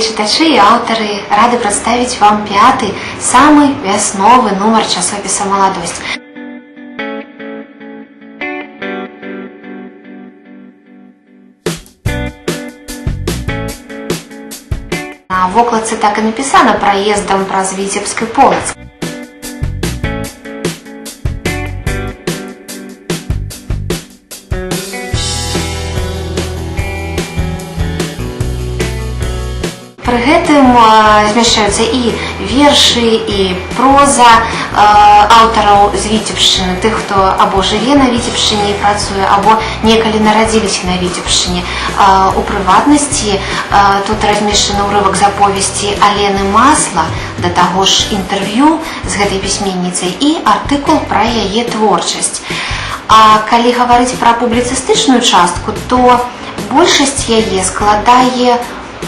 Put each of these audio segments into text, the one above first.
читачи і аўтары, рады прадставіць вам 5-й, самы вясновы нумар часопіса «Маладосць». На вокладцы так і напісана праездам праз Віцебскі Полацк. Пры гэтым змяшчаюцца і вершы, і проза аўтараў з Віцебшчыны, тых, хто або жыве на Віцебшчыне і працуе, або некалі нарадзіліся на Віцебшчыне. У прыватнасці тут размешчаны ўрывак з аповесці Алены Масла, да таго ж інтэрв'ю з гэтай пісьменніцай і артыкул пра яе творчасць. А калі гаварыць пра публіцыстычную частку, то большасць яе складае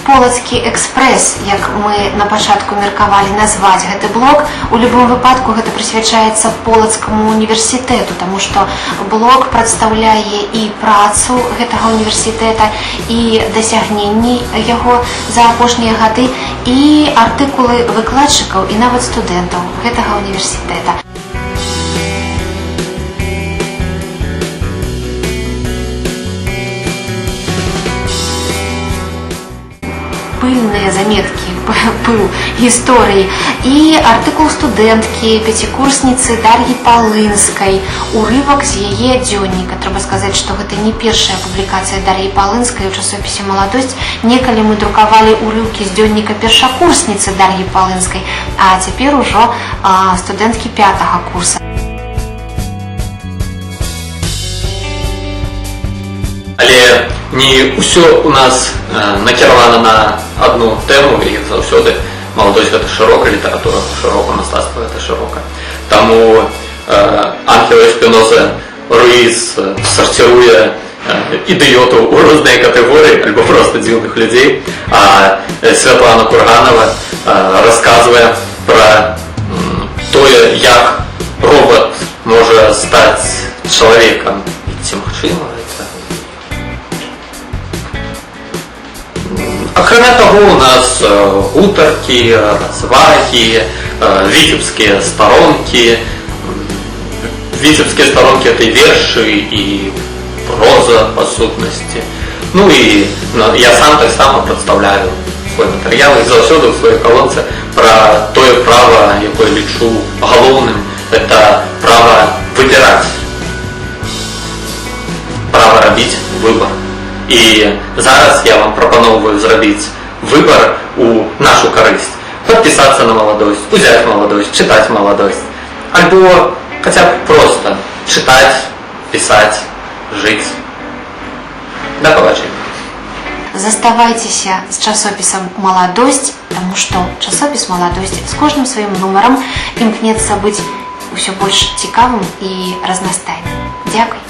«Полацкі экспрэс», як мы на пачатку меркавалі назваць гэты блог. У любым выпадку гэта прысвячаецца Полацкаму універсітэту, таму што блог прадстаўляе і працу гэтага універсітэта, і дасягненні яго за апошнія гады, і артыкулы выкладчыкаў і нават студэнтаў гэтага універсітэта. Пыльныя заметкі, пыл гісторыі і артыкул студэнткі, пяцікурсніцы Дар'і Палынскай, урывак з яе дзённіка. Трэба сказаць, што гэта не першая публікацыя Дар'і Палынскай у часопісе «Маладосць». Некалі мы друкавалі урыўкі з дзённіка першакурсніцы Дар'і Палынскай, а цяпер ужо студэнткі 5-го курса. Але не ўсё у нас накіравана на одну тэму, і заўсёды маладосць гэта шырока, літаратура шырока, мастацтва гэта шырока. Таму Ангела Спіноза Руіс сарціруе ідыётаў у розныя катэгорыі, альбо проста дзіўных людзей, а Святлана Курганова расказвае пра тое, як робот можа стаць чалавекам. Ці магчыма? Акрамя таго, у нас гутаркі, развагі, віцебскія старонкі. Віцебскія старонкі — это вершы і проза, па сутнасці. Ну і я сам таксама прадстаўляю свой матэрыял і заўсёды ў сваёй калонцы пра тое права, якое лічу галоўным, это права выбіраць, права рабіць выбар. І зараз я вам прапаноўваю зрабіць выбар у нашу карысць. Падпісацца на «Маладосць», узяць «Маладосць», чытаць «Маладосць». Альбо хаця б проста чытаць, пісаць, жыць. Да пабачення. Заставайцеся з часопісам «Маладосць», таму што часопіс «Маладосць» з кожным сваім нумарам імкнецца быць усё больш цікавым і разнастайным. Дзякуй!